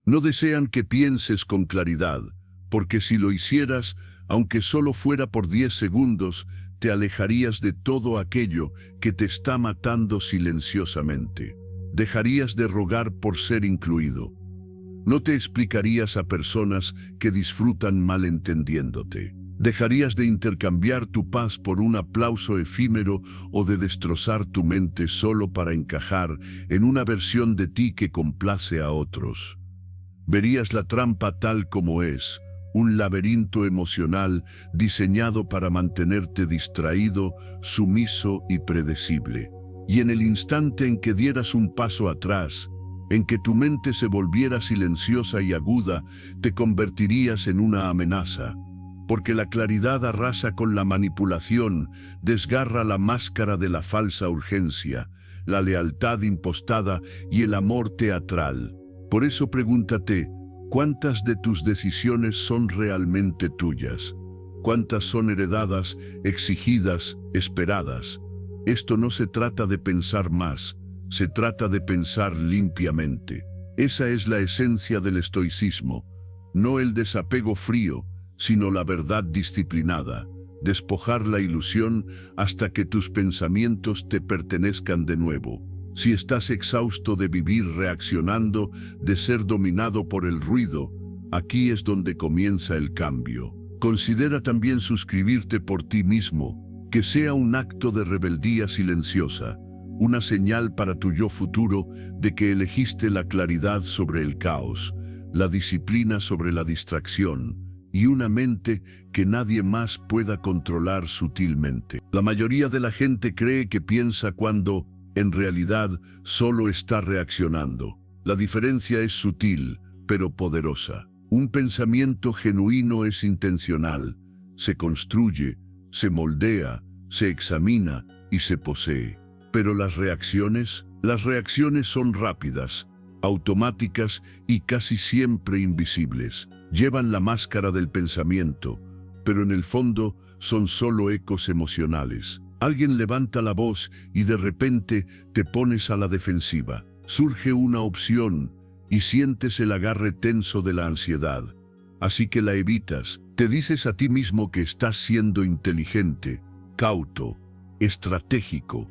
No desean que pienses con claridad, porque si lo hicieras, aunque solo fuera por 10 segundos, te alejarías de todo aquello que te está matando silenciosamente. Dejarías de rogar por ser incluido. No te explicarías a personas que disfrutan malentendiéndote. Dejarías de intercambiar tu paz por un aplauso efímero o de destrozar tu mente solo para encajar en una versión de ti que complace a otros. Verías la trampa tal como es, un laberinto emocional diseñado para mantenerte distraído, sumiso y predecible. Y en el instante en que dieras un paso atrás, en que tu mente se volviera silenciosa y aguda, te convertirías en una amenaza. Porque la claridad arrasa con la manipulación, desgarra la máscara de la falsa urgencia, la lealtad impostada y el amor teatral. Por eso pregúntate, ¿cuántas de tus decisiones son realmente tuyas? ¿Cuántas son heredadas, exigidas, esperadas? Esto no se trata de pensar más, se trata de pensar limpiamente. Esa es la esencia del estoicismo, no el desapego frío, sino la verdad disciplinada, despojar la ilusión hasta que tus pensamientos te pertenezcan de nuevo. Si estás exhausto de vivir reaccionando, de ser dominado por el ruido, aquí es donde comienza el cambio. Considera también suscribirte por ti mismo, que sea un acto de rebeldía silenciosa, una señal para tu yo futuro de que elegiste la claridad sobre el caos, la disciplina sobre la distracción, y una mente que nadie más pueda controlar sutilmente. La mayoría de la gente cree que piensa cuando, en realidad, solo está reaccionando. La diferencia es sutil, pero poderosa. Un pensamiento genuino es intencional, se construye, se moldea, se examina y se posee. Pero las reacciones son rápidas, automáticas y casi siempre invisibles. Llevan la máscara del pensamiento, pero en el fondo son solo ecos emocionales. Alguien levanta la voz y de repente te pones a la defensiva. Surge una opción y sientes el agarre tenso de la ansiedad. Así que la evitas. Te dices a ti mismo que estás siendo inteligente, cauto, estratégico.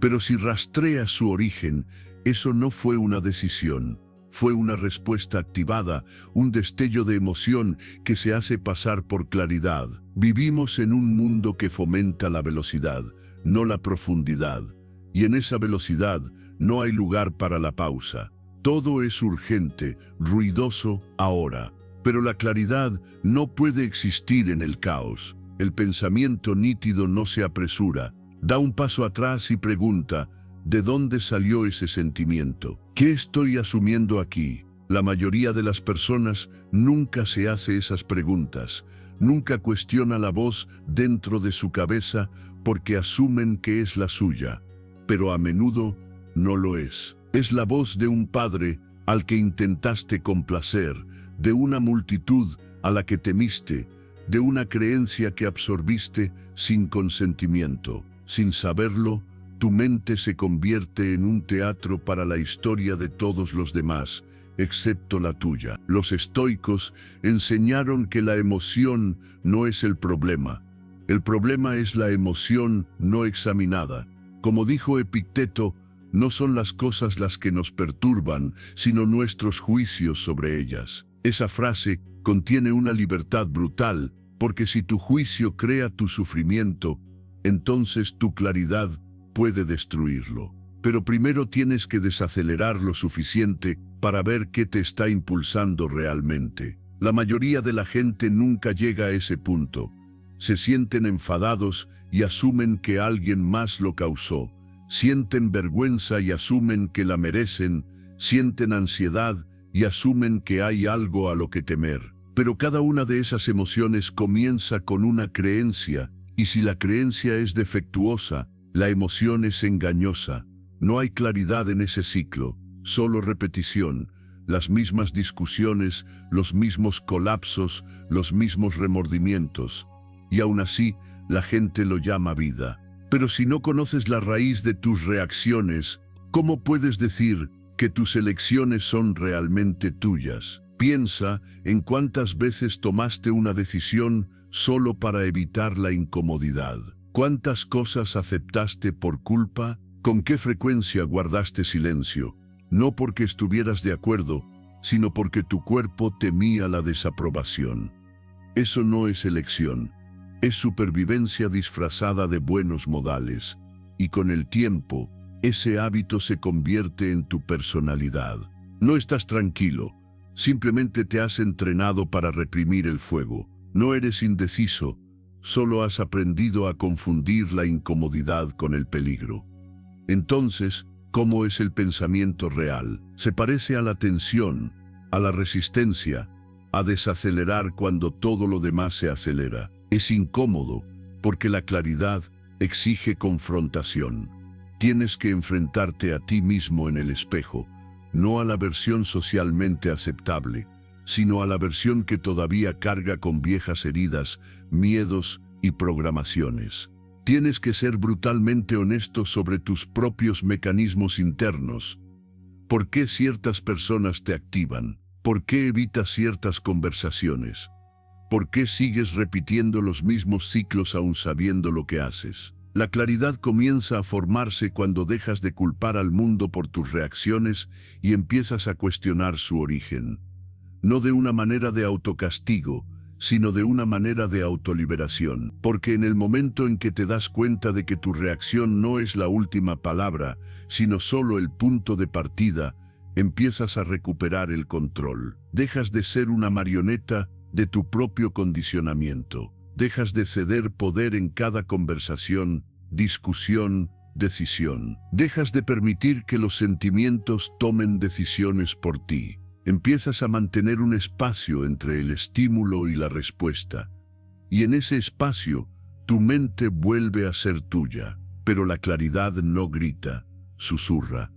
Pero si rastreas su origen, eso no fue una decisión. Fue una respuesta activada, un destello de emoción que se hace pasar por claridad. Vivimos en un mundo que fomenta la velocidad, no la profundidad. Y en esa velocidad no hay lugar para la pausa. Todo es urgente, ruidoso, ahora. Pero la claridad no puede existir en el caos. El pensamiento nítido no se apresura. Da un paso atrás y pregunta, ¿de dónde salió ese sentimiento? ¿Qué estoy asumiendo aquí? La mayoría de las personas nunca se hace esas preguntas, nunca cuestiona la voz dentro de su cabeza porque asumen que es la suya, pero a menudo no lo es. Es la voz de un padre al que intentaste complacer, de una multitud a la que temiste, de una creencia que absorbiste sin consentimiento. Sin saberlo, tu mente se convierte en un teatro para la historia de todos los demás, excepto la tuya. Los estoicos enseñaron que la emoción no es el problema. El problema es la emoción no examinada. Como dijo Epicteto, no son las cosas las que nos perturban, sino nuestros juicios sobre ellas. Esa frase contiene una libertad brutal, porque si tu juicio crea tu sufrimiento, entonces tu claridad puede destruirlo. Pero primero tienes que desacelerar lo suficiente para ver qué te está impulsando realmente. La mayoría de la gente nunca llega a ese punto. Se sienten enfadados y asumen que alguien más lo causó. Sienten vergüenza y asumen que la merecen. Sienten ansiedad y asumen que hay algo a lo que temer. Pero cada una de esas emociones comienza con una creencia, y si la creencia es defectuosa, la emoción es engañosa. No hay claridad en ese ciclo, solo repetición, las mismas discusiones, los mismos colapsos, los mismos remordimientos. Y aún así, la gente lo llama vida. Pero si no conoces la raíz de tus reacciones, ¿cómo puedes decir, que tus elecciones son realmente tuyas. Piensa en cuántas veces tomaste una decisión solo para evitar la incomodidad. ¿Cuántas cosas aceptaste por culpa? ¿Con qué frecuencia guardaste silencio? No porque estuvieras de acuerdo, sino porque tu cuerpo temía la desaprobación. Eso no es elección, es supervivencia disfrazada de buenos modales, y con el tiempo, ese hábito se convierte en tu personalidad. No estás tranquilo, simplemente te has entrenado para reprimir el fuego. No eres indeciso, solo has aprendido a confundir la incomodidad con el peligro. Entonces, ¿cómo es el pensamiento real? Se parece a la tensión, a la resistencia, a desacelerar cuando todo lo demás se acelera. Es incómodo, porque la claridad exige confrontación. Tienes que enfrentarte a ti mismo en el espejo, no a la versión socialmente aceptable, sino a la versión que todavía carga con viejas heridas, miedos y programaciones. Tienes que ser brutalmente honesto sobre tus propios mecanismos internos. ¿Por qué ciertas personas te activan? ¿Por qué evitas ciertas conversaciones? ¿Por qué sigues repitiendo los mismos ciclos aún sabiendo lo que haces? La claridad comienza a formarse cuando dejas de culpar al mundo por tus reacciones y empiezas a cuestionar su origen. No de una manera de autocastigo, sino de una manera de autoliberación. Porque en el momento en que te das cuenta de que tu reacción no es la última palabra, sino solo el punto de partida, empiezas a recuperar el control. Dejas de ser una marioneta de tu propio condicionamiento. Dejas de ceder poder en cada conversación, discusión, decisión. Dejas de permitir que los sentimientos tomen decisiones por ti. Empiezas a mantener un espacio entre el estímulo y la respuesta. Y en ese espacio, tu mente vuelve a ser tuya. Pero la claridad no grita, susurra.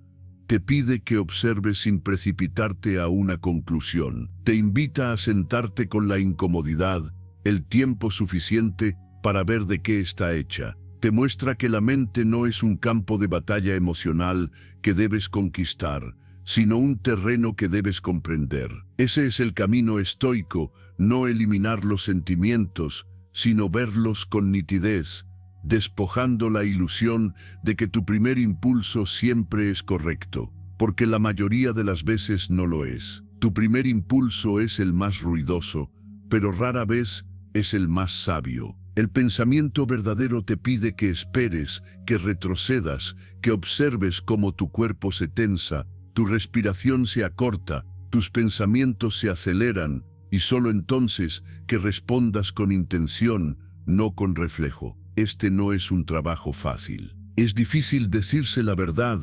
Te pide que observes sin precipitarte a una conclusión. Te invita a sentarte con la incomodidad, el tiempo suficiente para ver de qué está hecha. Te muestra que la mente no es un campo de batalla emocional que debes conquistar, sino un terreno que debes comprender. Ese es el camino estoico, no eliminar los sentimientos, sino verlos con nitidez, despojando la ilusión de que tu primer impulso siempre es correcto, porque la mayoría de las veces no lo es. Tu primer impulso es el más ruidoso, pero rara vez es el más sabio. El pensamiento verdadero te pide que esperes, que retrocedas, que observes cómo tu cuerpo se tensa, tu respiración se acorta, tus pensamientos se aceleran, y solo entonces que respondas con intención, no con reflejo. Este no es un trabajo fácil. Es difícil decirse la verdad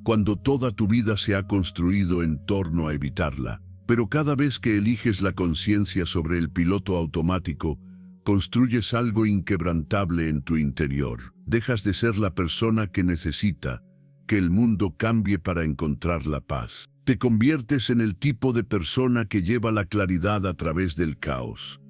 cuando toda tu vida se ha construido en torno a evitarla. Pero cada vez que eliges la conciencia sobre el piloto automático, construyes algo inquebrantable en tu interior. Dejas de ser la persona que necesita que el mundo cambie para encontrar la paz. Te conviertes en el tipo de persona que lleva la claridad a través del caos.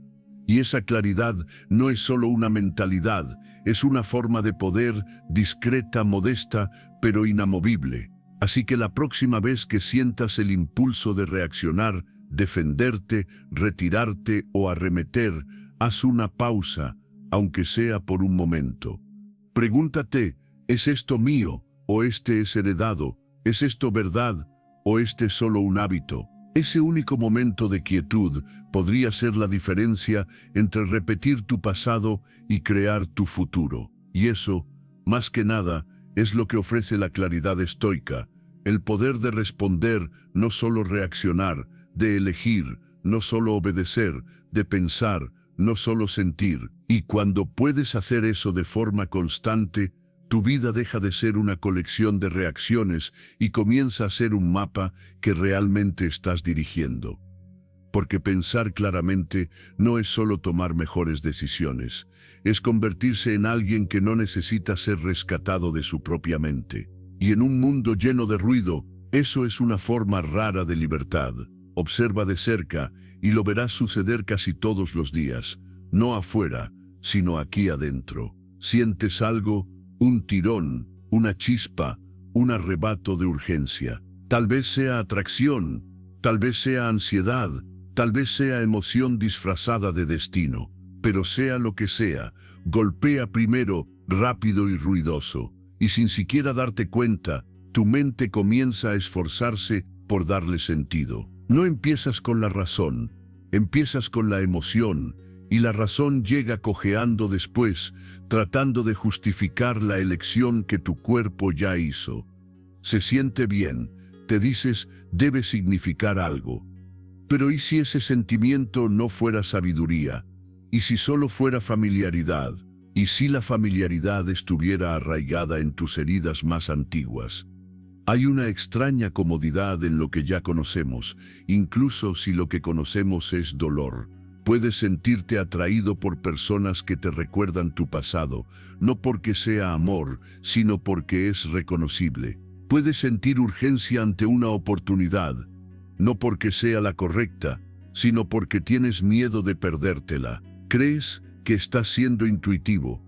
Y esa claridad no es solo una mentalidad, es una forma de poder discreta, modesta, pero inamovible. Así que la próxima vez que sientas el impulso de reaccionar, defenderte, retirarte o arremeter, haz una pausa, aunque sea por un momento. Pregúntate, ¿es esto mío? ¿O este es heredado? ¿Es esto verdad? ¿O este es solo un hábito? Ese único momento de quietud podría ser la diferencia entre repetir tu pasado y crear tu futuro. Y eso, más que nada, es lo que ofrece la claridad estoica, el poder de responder, no solo reaccionar, de elegir, no solo obedecer, de pensar, no solo sentir. Y cuando puedes hacer eso de forma constante, tu vida deja de ser una colección de reacciones y comienza a ser un mapa que realmente estás dirigiendo. Porque pensar claramente no es solo tomar mejores decisiones, es convertirse en alguien que no necesita ser rescatado de su propia mente. Y en un mundo lleno de ruido, eso es una forma rara de libertad. Observa de cerca y lo verás suceder casi todos los días, no afuera, sino aquí adentro. Sientes algo, un tirón, una chispa, un arrebato de urgencia. Tal vez sea atracción, tal vez sea ansiedad, tal vez sea emoción disfrazada de destino, pero sea lo que sea, golpea primero, rápido y ruidoso, y sin siquiera darte cuenta, tu mente comienza a esforzarse por darle sentido. No empiezas con la razón, empiezas con la emoción, y la razón llega cojeando después, tratando de justificar la elección que tu cuerpo ya hizo. Se siente bien, te dices, debe significar algo. Pero ¿y si ese sentimiento no fuera sabiduría? ¿Y si solo fuera familiaridad? ¿Y si la familiaridad estuviera arraigada en tus heridas más antiguas? Hay una extraña comodidad en lo que ya conocemos, incluso si lo que conocemos es dolor. Puedes sentirte atraído por personas que te recuerdan tu pasado, no porque sea amor, sino porque es reconocible. Puedes sentir urgencia ante una oportunidad, no porque sea la correcta, sino porque tienes miedo de perdértela. Crees que estás siendo intuitivo,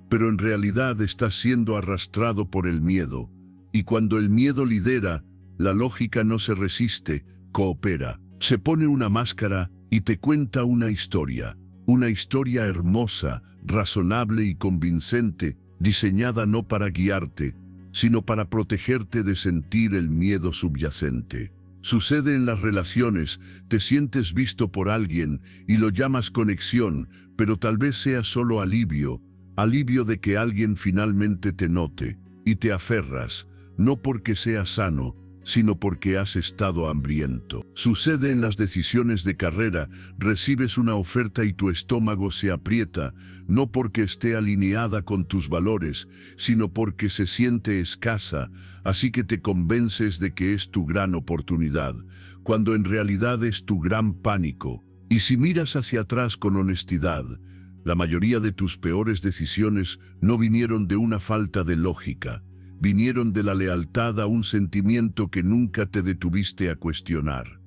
pero en realidad estás siendo arrastrado por el miedo. Y cuando el miedo lidera, la lógica no se resiste, coopera. Se pone una máscara y te cuenta una historia hermosa, razonable y convincente, diseñada no para guiarte, sino para protegerte de sentir el miedo subyacente. Sucede en las relaciones, te sientes visto por alguien y lo llamas conexión, pero tal vez sea solo alivio de que alguien finalmente te note, y te aferras, no porque sea sano, sino porque has estado hambriento. Sucede en las decisiones de carrera, recibes una oferta y tu estómago se aprieta, no porque esté alineada con tus valores, sino porque se siente escasa, así que te convences de que es tu gran oportunidad, cuando en realidad es tu gran pánico. Y si miras hacia atrás con honestidad, la mayoría de tus peores decisiones no vinieron de una falta de lógica, vinieron de la lealtad a un sentimiento que nunca te detuviste a cuestionar.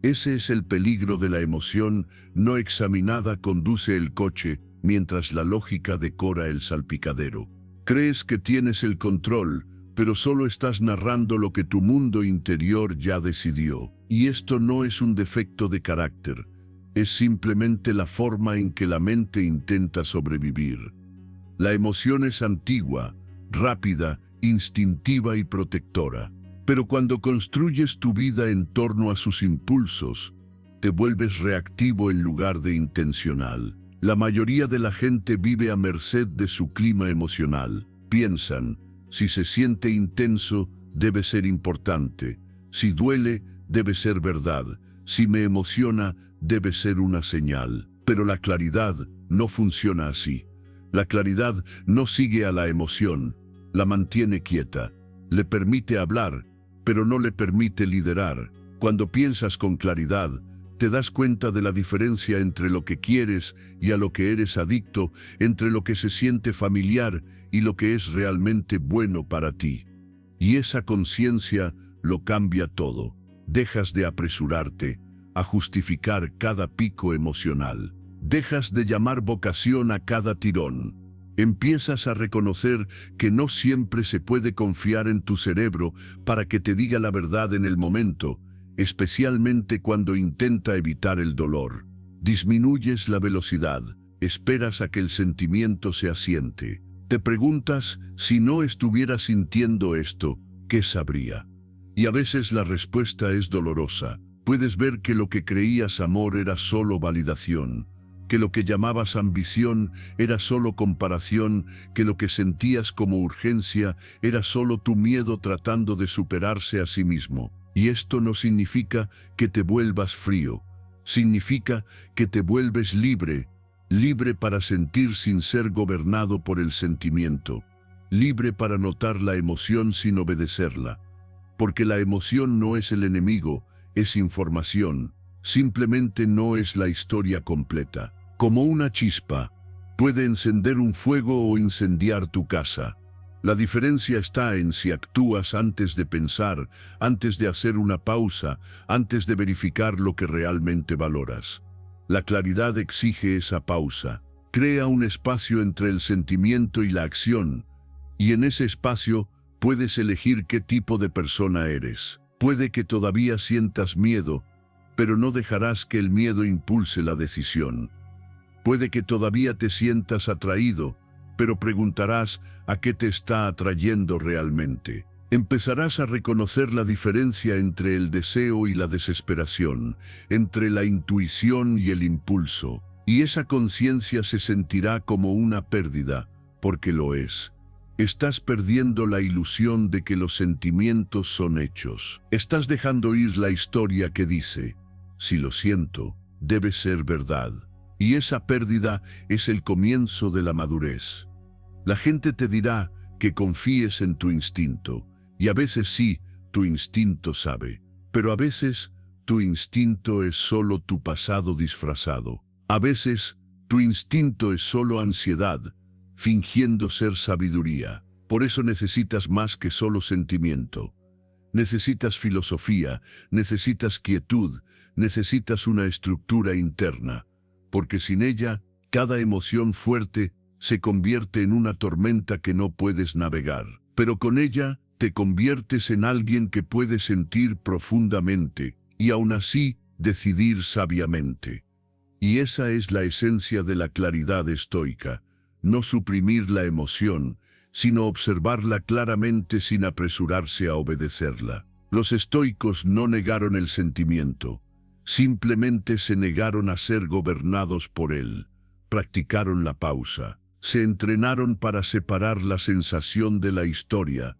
Ese es el peligro de la emoción no examinada. Conduce el coche mientras la lógica decora el salpicadero. Crees que tienes el control, pero solo estás narrando lo que tu mundo interior ya decidió. Y esto no es un defecto de carácter, es simplemente la forma en que la mente intenta sobrevivir. La emoción es antigua, rápida, instintiva y protectora. Pero cuando construyes tu vida en torno a sus impulsos, te vuelves reactivo en lugar de intencional. La mayoría de la gente vive a merced de su clima emocional. Piensan, si se siente intenso, debe ser importante. Si duele, debe ser verdad. Si me emociona, debe ser una señal. Pero la claridad no funciona así. La claridad no sigue a la emoción, la mantiene quieta, le permite hablar, pero no le permite liderar. Cuando piensas con claridad, te das cuenta de la diferencia entre lo que quieres y a lo que eres adicto, entre lo que se siente familiar y lo que es realmente bueno para ti. Y esa conciencia lo cambia todo. Dejas de apresurarte a justificar cada pico emocional. Dejas de llamar vocación a cada tirón. Empiezas a reconocer que no siempre se puede confiar en tu cerebro para que te diga la verdad en el momento, especialmente cuando intenta evitar el dolor. Disminuyes la velocidad, esperas a que el sentimiento se asiente. Te preguntas, si no estuviera sintiendo esto, ¿qué sabría? Y a veces la respuesta es dolorosa. Puedes ver que lo que creías amor era solo validación, que lo que llamabas ambición era solo comparación, que lo que sentías como urgencia era solo tu miedo tratando de superarse a sí mismo. Y esto no significa que te vuelvas frío, significa que te vuelves libre, libre para sentir sin ser gobernado por el sentimiento, libre para notar la emoción sin obedecerla. Porque la emoción no es el enemigo, es información, simplemente no es la historia completa. Como una chispa, puede encender un fuego o incendiar tu casa. La diferencia está en si actúas antes de pensar, antes de hacer una pausa, antes de verificar lo que realmente valoras. La claridad exige esa pausa. Crea un espacio entre el sentimiento y la acción, y en ese espacio puedes elegir qué tipo de persona eres. Puede que todavía sientas miedo, pero no dejarás que el miedo impulse la decisión. Puede que todavía te sientas atraído, pero preguntarás a qué te está atrayendo realmente. Empezarás a reconocer la diferencia entre el deseo y la desesperación, entre la intuición y el impulso, y esa conciencia se sentirá como una pérdida, porque lo es. Estás perdiendo la ilusión de que los sentimientos son hechos. Estás dejando ir la historia que dice, si lo siento, debe ser verdad. Y esa pérdida es el comienzo de la madurez. La gente te dirá que confíes en tu instinto, y a veces sí, tu instinto sabe, pero a veces tu instinto es solo tu pasado disfrazado. A veces tu instinto es solo ansiedad, fingiendo ser sabiduría. Por eso necesitas más que solo sentimiento. Necesitas filosofía, necesitas quietud, necesitas una estructura interna, porque sin ella, cada emoción fuerte se convierte en una tormenta que no puedes navegar. Pero con ella, te conviertes en alguien que puede sentir profundamente y aún así decidir sabiamente. Y esa es la esencia de la claridad estoica, no suprimir la emoción, sino observarla claramente sin apresurarse a obedecerla. Los estoicos no negaron el sentimiento, simplemente se negaron a ser gobernados por él. Practicaron la pausa, se entrenaron para separar la sensación de la historia,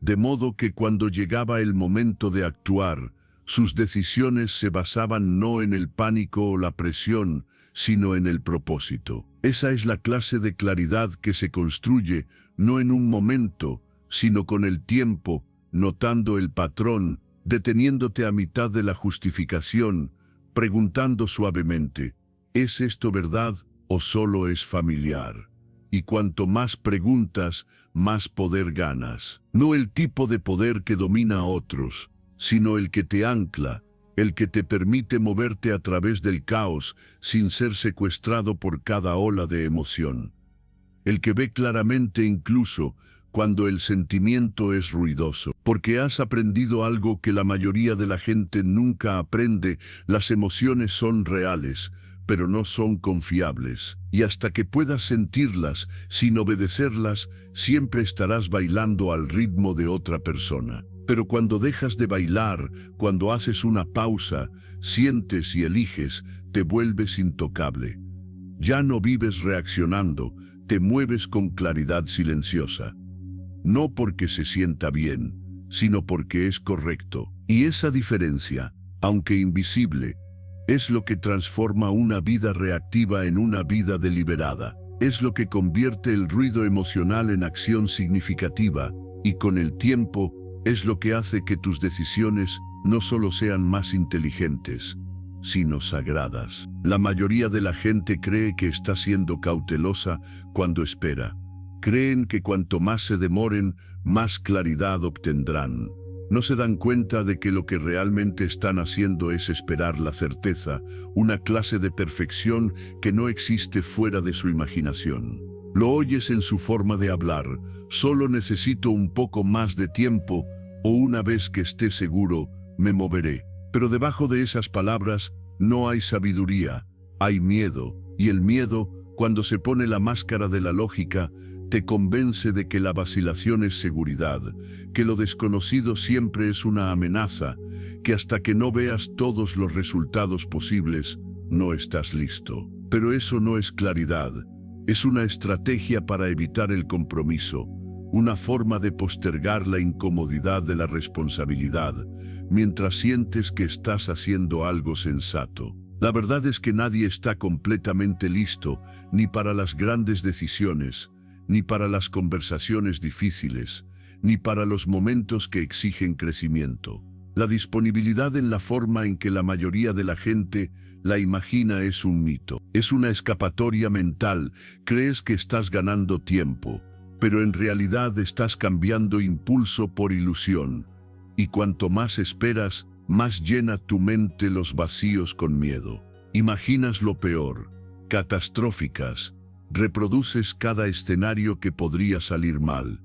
de modo que cuando llegaba el momento de actuar, sus decisiones se basaban no en el pánico o la presión, sino en el propósito. Esa es la clase de claridad que se construye no en un momento, sino con el tiempo, notando el patrón, deteniéndote a mitad de la justificación, preguntando suavemente, ¿es esto verdad o solo es familiar? Y cuanto más preguntas, más poder ganas. No el tipo de poder que domina a otros, sino el que te ancla, el que te permite moverte a través del caos sin ser secuestrado por cada ola de emoción. El que ve claramente incluso cuando el sentimiento es ruidoso. Porque has aprendido algo que la mayoría de la gente nunca aprende: las emociones son reales, pero no son confiables. Y hasta que puedas sentirlas, sin obedecerlas, siempre estarás bailando al ritmo de otra persona. Pero cuando dejas de bailar, cuando haces una pausa, sientes y eliges, te vuelves intocable. Ya no vives reaccionando, te mueves con claridad silenciosa. No porque se sienta bien, sino porque es correcto. Y esa diferencia, aunque invisible, es lo que transforma una vida reactiva en una vida deliberada. Es lo que convierte el ruido emocional en acción significativa, y con el tiempo, es lo que hace que tus decisiones no solo sean más inteligentes, sino sagradas. La mayoría de la gente cree que está siendo cautelosa cuando espera. Creen que cuanto más se demoren, más claridad obtendrán. No se dan cuenta de que lo que realmente están haciendo es esperar la certeza, una clase de perfección que no existe fuera de su imaginación. Lo oyes en su forma de hablar: solo necesito un poco más de tiempo, o una vez que esté seguro, me moveré. Pero debajo de esas palabras no hay sabiduría, hay miedo, y el miedo, cuando se pone la máscara de la lógica, te convence de que la vacilación es seguridad, que lo desconocido siempre es una amenaza, que hasta que no veas todos los resultados posibles, no estás listo. Pero eso no es claridad, es una estrategia para evitar el compromiso, una forma de postergar la incomodidad de la responsabilidad, mientras sientes que estás haciendo algo sensato. La verdad es que nadie está completamente listo, ni para las grandes decisiones, ni para las conversaciones difíciles, ni para los momentos que exigen crecimiento. La disponibilidad en la forma en que la mayoría de la gente la imagina es un mito. Es una escapatoria mental. Crees que estás ganando tiempo, pero en realidad estás cambiando impulso por ilusión. Y cuanto más esperas, más llena tu mente los vacíos con miedo. Imaginas lo peor, catastróficas, reproduces cada escenario que podría salir mal.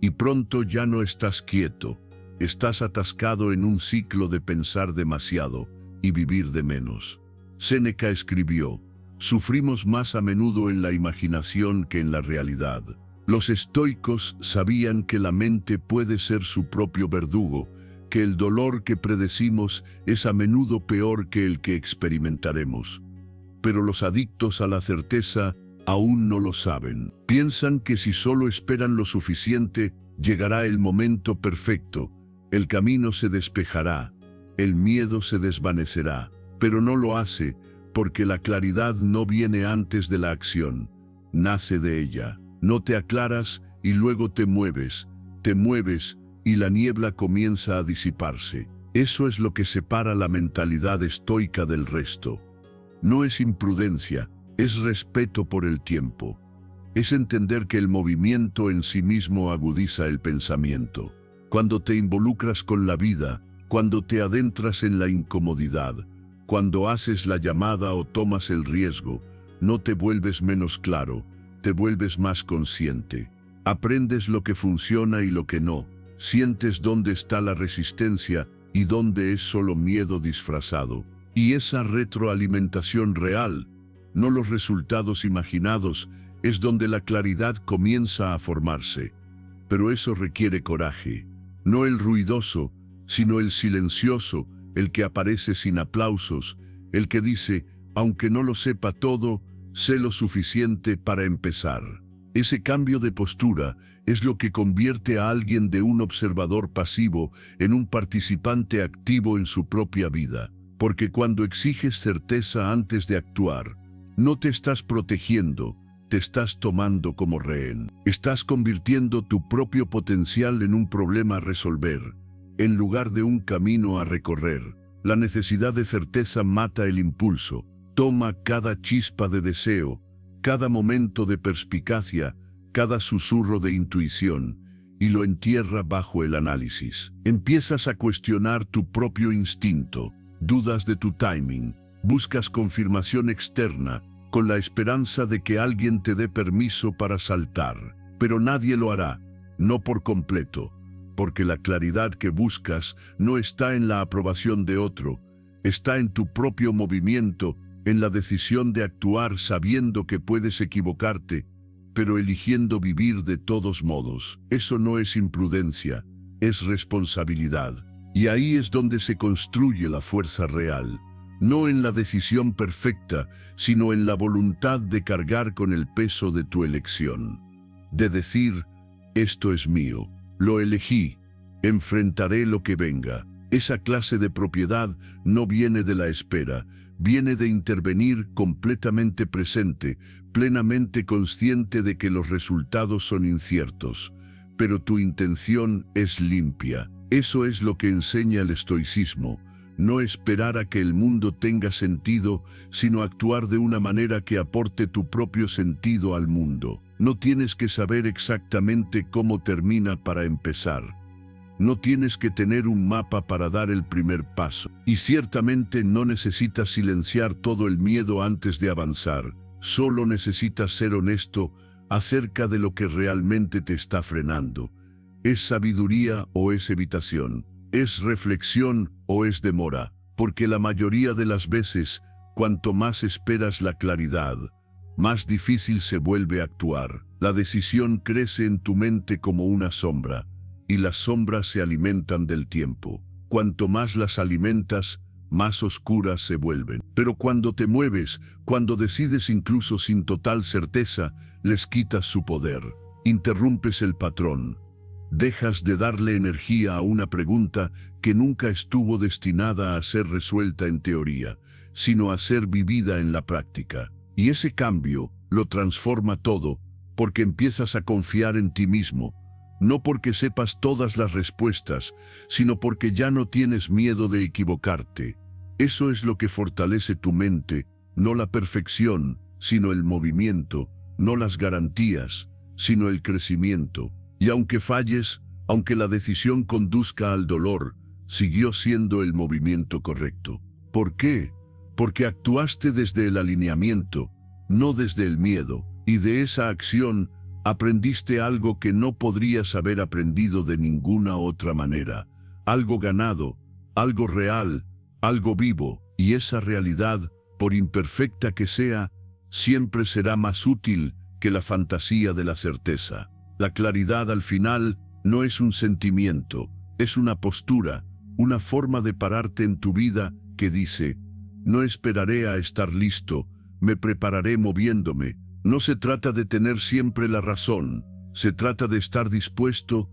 Y pronto ya no estás quieto, estás atascado en un ciclo de pensar demasiado y vivir de menos. Séneca escribió: sufrimos más a menudo en la imaginación que en la realidad. Los estoicos sabían que la mente puede ser su propio verdugo, que el dolor que predecimos es a menudo peor que el que experimentaremos. Pero los adictos a la certeza aún no lo saben. Piensan que si solo esperan lo suficiente, llegará el momento perfecto, el camino se despejará, el miedo se desvanecerá, pero no lo hace, porque la claridad no viene antes de la acción, nace de ella. No te aclaras y luego te mueves y la niebla comienza a disiparse. Eso es lo que separa la mentalidad estoica del resto. No es imprudencia, es respeto por el tiempo. Es entender que el movimiento en sí mismo agudiza el pensamiento. Cuando te involucras con la vida, cuando te adentras en la incomodidad, cuando haces la llamada o tomas el riesgo, no te vuelves menos claro, te vuelves más consciente. Aprendes lo que funciona y lo que no, sientes dónde está la resistencia y dónde es solo miedo disfrazado. Y esa retroalimentación real, no los resultados imaginados, es donde la claridad comienza a formarse. Pero eso requiere coraje, no el ruidoso, sino el silencioso, el que aparece sin aplausos, el que dice, aunque no lo sepa todo, sé lo suficiente para empezar. Ese cambio de postura es lo que convierte a alguien de un observador pasivo en un participante activo en su propia vida. Porque cuando exiges certeza antes de actuar, no te estás protegiendo, te estás tomando como rehén. Estás convirtiendo tu propio potencial en un problema a resolver, en lugar de un camino a recorrer. La necesidad de certeza mata el impulso, toma cada chispa de deseo, cada momento de perspicacia, cada susurro de intuición, y lo entierra bajo el análisis. Empiezas a cuestionar tu propio instinto, dudas de tu timing, buscas confirmación externa, con la esperanza de que alguien te dé permiso para saltar. Pero nadie lo hará, no por completo, porque la claridad que buscas no está en la aprobación de otro, está en tu propio movimiento, en la decisión de actuar sabiendo que puedes equivocarte, pero eligiendo vivir de todos modos. Eso no es imprudencia, es responsabilidad. Y ahí es donde se construye la fuerza real, no en la decisión perfecta, sino en la voluntad de cargar con el peso de tu elección. De decir, esto es mío, lo elegí, enfrentaré lo que venga. Esa clase de propiedad no viene de la espera, viene de intervenir completamente presente, plenamente consciente de que los resultados son inciertos, pero tu intención es limpia. Eso es lo que enseña el estoicismo, no esperar a que el mundo tenga sentido, sino actuar de una manera que aporte tu propio sentido al mundo. No tienes que saber exactamente cómo termina para empezar. No tienes que tener un mapa para dar el primer paso. Y ciertamente no necesitas silenciar todo el miedo antes de avanzar. Solo necesitas ser honesto acerca de lo que realmente te está frenando. ¿Es sabiduría o es evitación? ¿Es reflexión o es demora? Porque la mayoría de las veces, cuanto más esperas la claridad, más difícil se vuelve actuar. La decisión crece en tu mente como una sombra, y las sombras se alimentan del tiempo. Cuanto más las alimentas, más oscuras se vuelven. Pero cuando te mueves, cuando decides incluso sin total certeza, les quitas su poder. Interrumpes el patrón. Dejas de darle energía a una pregunta que nunca estuvo destinada a ser resuelta en teoría, sino a ser vivida en la práctica. Y ese cambio lo transforma todo, porque empiezas a confiar en ti mismo, no porque sepas todas las respuestas, sino porque ya no tienes miedo de equivocarte. Eso es lo que fortalece tu mente, no la perfección, sino el movimiento, no las garantías, sino el crecimiento. Y aunque falles, aunque la decisión conduzca al dolor, siguió siendo el movimiento correcto. ¿Por qué? Porque actuaste desde el alineamiento, no desde el miedo, y de esa acción aprendiste algo que no podrías haber aprendido de ninguna otra manera. algo ganado, algo real, algo vivo, y esa realidad, por imperfecta que sea, siempre será más útil que la fantasía de la certeza. La claridad al final no es un sentimiento, es una postura, una forma de pararte en tu vida que dice: no esperaré a estar listo, me prepararé moviéndome. No se trata de tener siempre la razón, se trata de estar dispuesto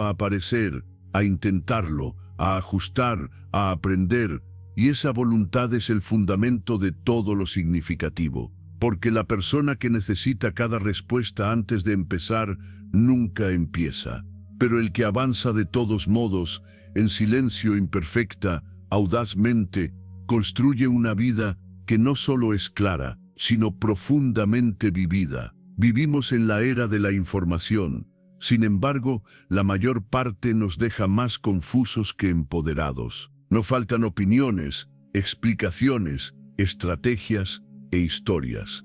a aparecer, a intentarlo, a ajustar, a aprender, y esa voluntad es el fundamento de todo lo significativo. Porque la persona que necesita cada respuesta antes de empezar, nunca empieza. Pero el que avanza de todos modos, en silencio imperfecta, audazmente, construye una vida que no solo es clara, sino profundamente vivida. Vivimos en la era de la información. Sin embargo, la mayor parte nos deja más confusos que empoderados. No faltan opiniones, explicaciones, estrategias e historias.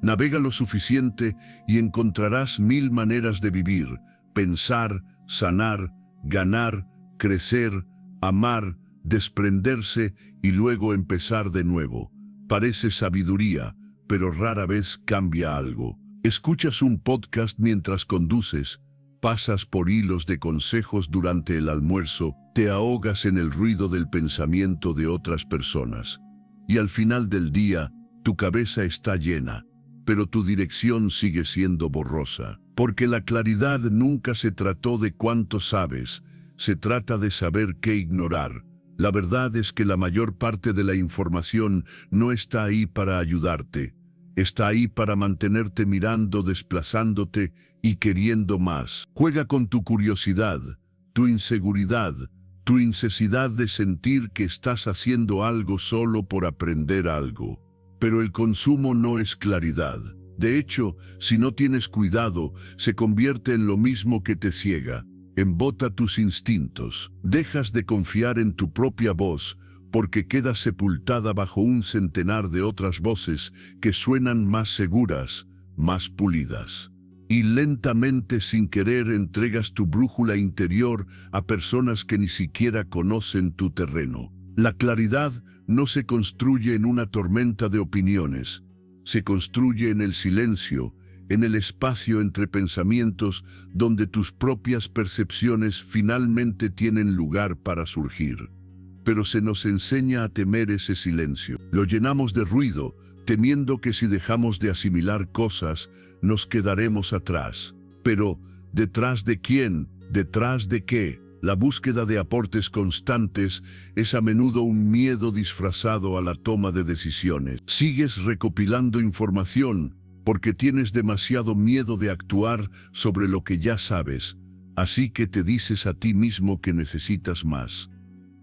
Navega lo suficiente y encontrarás 1000 maneras de vivir, pensar, sanar, ganar, crecer, amar, desprenderse y luego empezar de nuevo. Parece sabiduría, pero rara vez cambia algo. Escuchas un podcast mientras conduces, pasas por hilos de consejos durante el almuerzo, te ahogas en el ruido del pensamiento de otras personas. Y al final del día, tu cabeza está llena, pero tu dirección sigue siendo borrosa. Porque la claridad nunca se trató de cuánto sabes, se trata de saber qué ignorar. La verdad es que la mayor parte de la información no está ahí para ayudarte. Está ahí para mantenerte mirando, desplazándote y queriendo más. Juega con tu curiosidad, tu inseguridad, tu necesidad de sentir que estás haciendo algo solo por aprender algo. Pero el consumo no es claridad. De hecho, si no tienes cuidado, se convierte en lo mismo que te ciega. Embota tus instintos. Dejas de confiar en tu propia voz, porque quedas sepultada bajo un centenar de otras voces que suenan más seguras, más pulidas. Y lentamente, sin querer, entregas tu brújula interior a personas que ni siquiera conocen tu terreno. La claridad no se construye en una tormenta de opiniones, se construye en el silencio, en el espacio entre pensamientos donde tus propias percepciones finalmente tienen lugar para surgir. Pero se nos enseña a temer ese silencio. Lo llenamos de ruido, temiendo que si dejamos de asimilar cosas, nos quedaremos atrás. Pero, ¿detrás de quién? ¿Detrás de qué? La búsqueda de aportes constantes es a menudo un miedo disfrazado a la toma de decisiones. Sigues recopilando información porque tienes demasiado miedo de actuar sobre lo que ya sabes, así que te dices a ti mismo que necesitas más.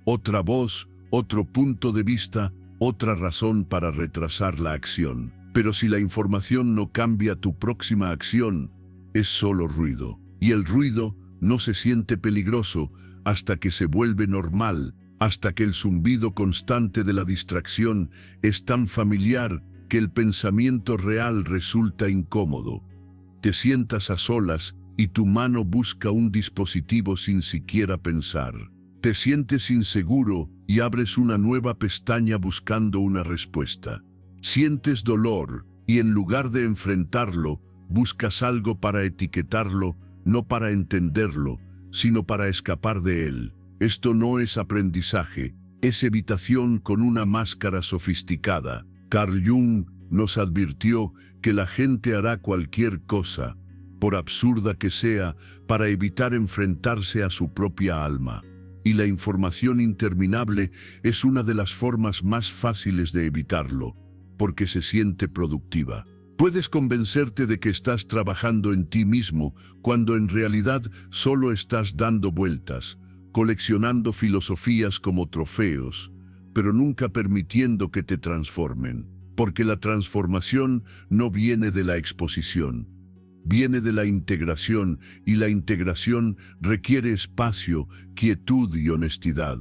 Otra voz, otro punto de vista, otra razón para retrasar la acción. Pero si la información no cambia tu próxima acción, es solo ruido. Y el ruido no se siente peligroso hasta que se vuelve normal, hasta que el zumbido constante de la distracción es tan familiar que el pensamiento real resulta incómodo. Te sientas a solas y tu mano busca un dispositivo sin siquiera pensar. Te sientes inseguro y abres una nueva pestaña buscando una respuesta. Sientes dolor y en lugar de enfrentarlo, buscas algo para etiquetarlo, no para entenderlo, sino para escapar de él. Esto no es aprendizaje, es evitación con una máscara sofisticada. Carl Jung nos advirtió que la gente hará cualquier cosa, por absurda que sea, para evitar enfrentarse a su propia alma. Y la información interminable es una de las formas más fáciles de evitarlo, porque se siente productiva. Puedes convencerte de que estás trabajando en ti mismo, cuando en realidad solo estás dando vueltas, coleccionando filosofías como trofeos, pero nunca permitiendo que te transformen. Porque la transformación no viene de la exposición, viene de la integración, y la integración requiere espacio, quietud y honestidad.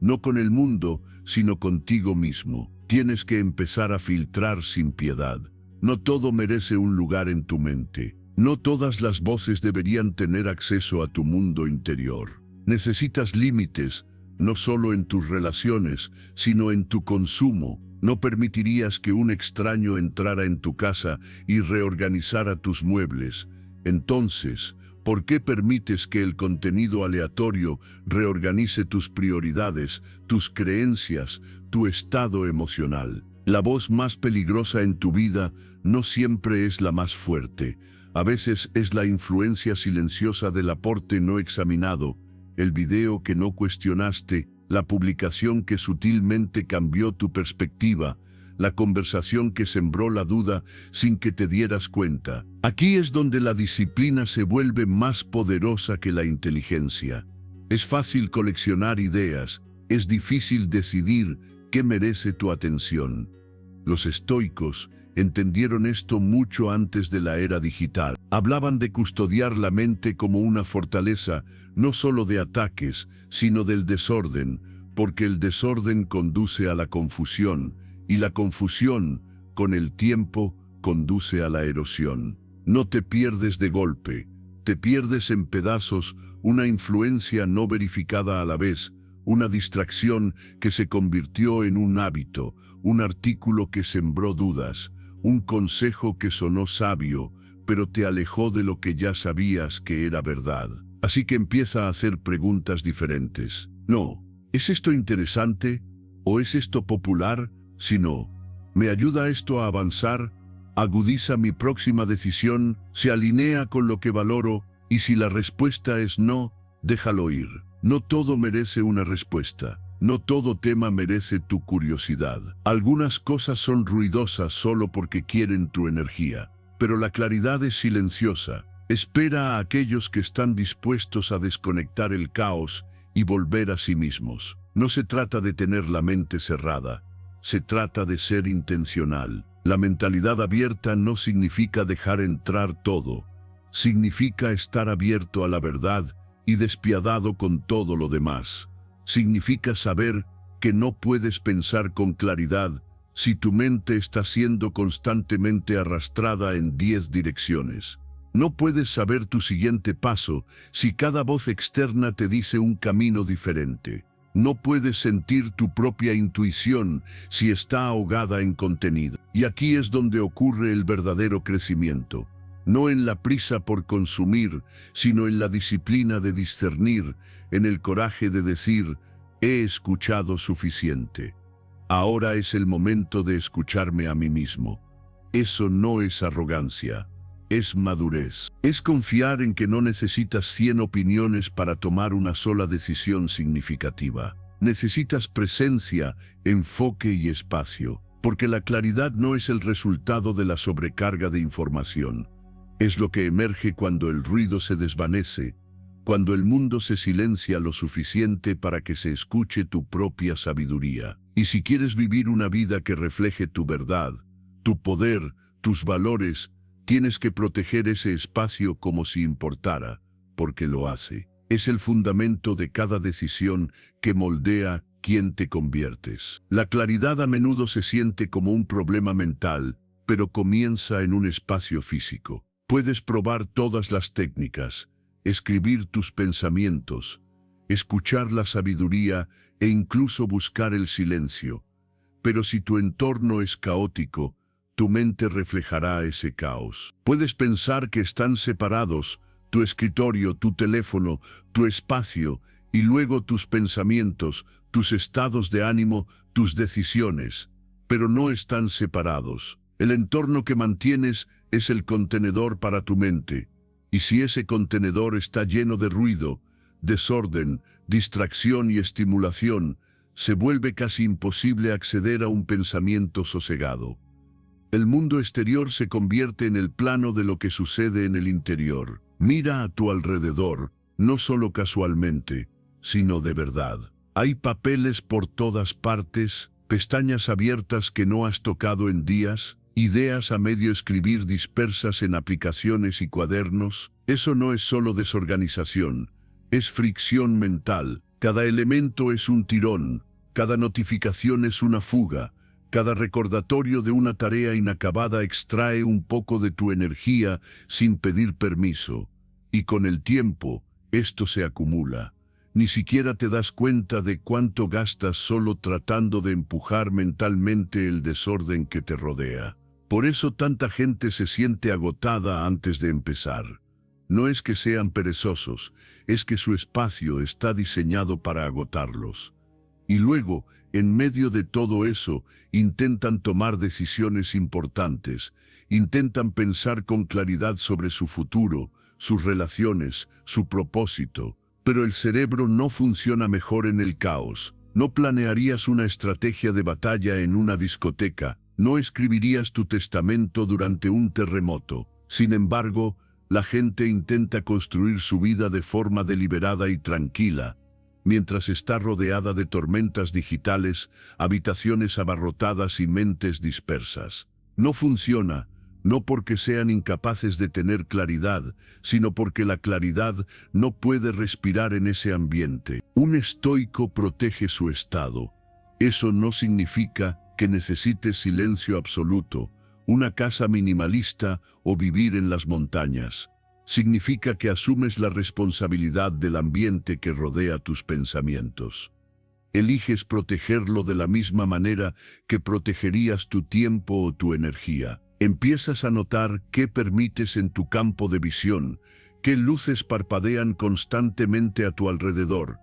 No con el mundo, sino contigo mismo. Tienes que empezar a filtrar sin piedad. No todo merece un lugar en tu mente. No todas las voces deberían tener acceso a tu mundo interior. Necesitas límites, no solo en tus relaciones, sino en tu consumo. No permitirías que un extraño entrara en tu casa y reorganizara tus muebles. Entonces, ¿por qué permites que el contenido aleatorio reorganice tus prioridades, tus creencias, tu estado emocional? La voz más peligrosa en tu vida no siempre es la más fuerte. A veces es la influencia silenciosa del aporte no examinado, el video que no cuestionaste, la publicación que sutilmente cambió tu perspectiva, la conversación que sembró la duda sin que te dieras cuenta. Aquí es donde la disciplina se vuelve más poderosa que la inteligencia. Es fácil coleccionar ideas, es difícil decidir qué merece tu atención. Los estoicos entendieron esto mucho antes de la era digital. Hablaban de custodiar la mente como una fortaleza, no solo de ataques, sino del desorden, porque el desorden conduce a la confusión, y la confusión, con el tiempo, conduce a la erosión. No te pierdes de golpe, te pierdes en pedazos, una influencia no verificada a la vez, una distracción que se convirtió en un hábito, un artículo que sembró dudas, un consejo que sonó sabio, pero te alejó de lo que ya sabías que era verdad. Así que empieza a hacer preguntas diferentes. No, ¿es esto interesante? ¿O es esto popular? Si no, ¿me ayuda esto a avanzar? ¿Agudiza mi próxima decisión? ¿Se alinea con lo que valoro? Y si la respuesta es no, déjalo ir. No todo merece una respuesta. No todo tema merece tu curiosidad. Algunas cosas son ruidosas solo porque quieren tu energía, pero la claridad es silenciosa. Espera a aquellos que están dispuestos a desconectar el caos y volver a sí mismos. No se trata de tener la mente cerrada, se trata de ser intencional. La mentalidad abierta no significa dejar entrar todo, significa estar abierto a la verdad y despiadado con todo lo demás. Significa saber que no puedes pensar con claridad si tu mente está siendo constantemente arrastrada en 10 direcciones. No puedes saber tu siguiente paso si cada voz externa te dice un camino diferente. No puedes sentir tu propia intuición si está ahogada en contenido. Y aquí es donde ocurre el verdadero crecimiento. No en la prisa por consumir, sino en la disciplina de discernir, en el coraje de decir, he escuchado suficiente. Ahora es el momento de escucharme a mí mismo. Eso no es arrogancia, es madurez. Es confiar en que no necesitas 100 opiniones para tomar una sola decisión significativa. Necesitas presencia, enfoque y espacio, porque la claridad no es el resultado de la sobrecarga de información. Es lo que emerge cuando el ruido se desvanece, cuando el mundo se silencia lo suficiente para que se escuche tu propia sabiduría. Y si quieres vivir una vida que refleje tu verdad, tu poder, tus valores, tienes que proteger ese espacio como si importara, porque lo hace. Es el fundamento de cada decisión que moldea quién te conviertes. La claridad a menudo se siente como un problema mental, pero comienza en un espacio físico. Puedes probar todas las técnicas, escribir tus pensamientos, escuchar la sabiduría e incluso buscar el silencio. Pero si tu entorno es caótico, tu mente reflejará ese caos. Puedes pensar que están separados, tu escritorio, tu teléfono, tu espacio, y luego tus pensamientos, tus estados de ánimo, tus decisiones, pero no están separados. El entorno que mantienes es el contenedor para tu mente, y si ese contenedor está lleno de ruido, desorden, distracción y estimulación, se vuelve casi imposible acceder a un pensamiento sosegado. El mundo exterior se convierte en el plano de lo que sucede en el interior. Mira a tu alrededor, no solo casualmente, sino de verdad. Hay papeles por todas partes, pestañas abiertas que no has tocado en días, ideas a medio escribir dispersas en aplicaciones y cuadernos. Eso no es solo desorganización, es fricción mental. Cada elemento es un tirón, cada notificación es una fuga, cada recordatorio de una tarea inacabada extrae un poco de tu energía sin pedir permiso. Y con el tiempo, esto se acumula. Ni siquiera te das cuenta de cuánto gastas solo tratando de empujar mentalmente el desorden que te rodea. Por eso tanta gente se siente agotada antes de empezar. No es que sean perezosos, es que su espacio está diseñado para agotarlos. Y luego, en medio de todo eso, intentan tomar decisiones importantes, intentan pensar con claridad sobre su futuro, sus relaciones, su propósito. Pero el cerebro no funciona mejor en el caos. No planearías una estrategia de batalla en una discoteca, no escribirías tu testamento durante un terremoto. Sin embargo, la gente intenta construir su vida de forma deliberada y tranquila, mientras está rodeada de tormentas digitales, habitaciones abarrotadas y mentes dispersas. No funciona, no porque sean incapaces de tener claridad, sino porque la claridad no puede respirar en ese ambiente. Un estoico protege su estado. Eso no significa que necesites silencio absoluto, una casa minimalista o vivir en las montañas. Significa que asumes la responsabilidad del ambiente que rodea tus pensamientos. Eliges protegerlo de la misma manera que protegerías tu tiempo o tu energía. Empiezas a notar qué permites en tu campo de visión, qué luces parpadean constantemente a tu alrededor,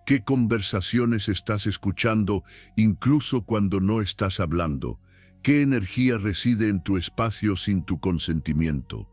qué conversaciones estás escuchando incluso cuando no estás hablando, qué energía reside en tu espacio sin tu consentimiento.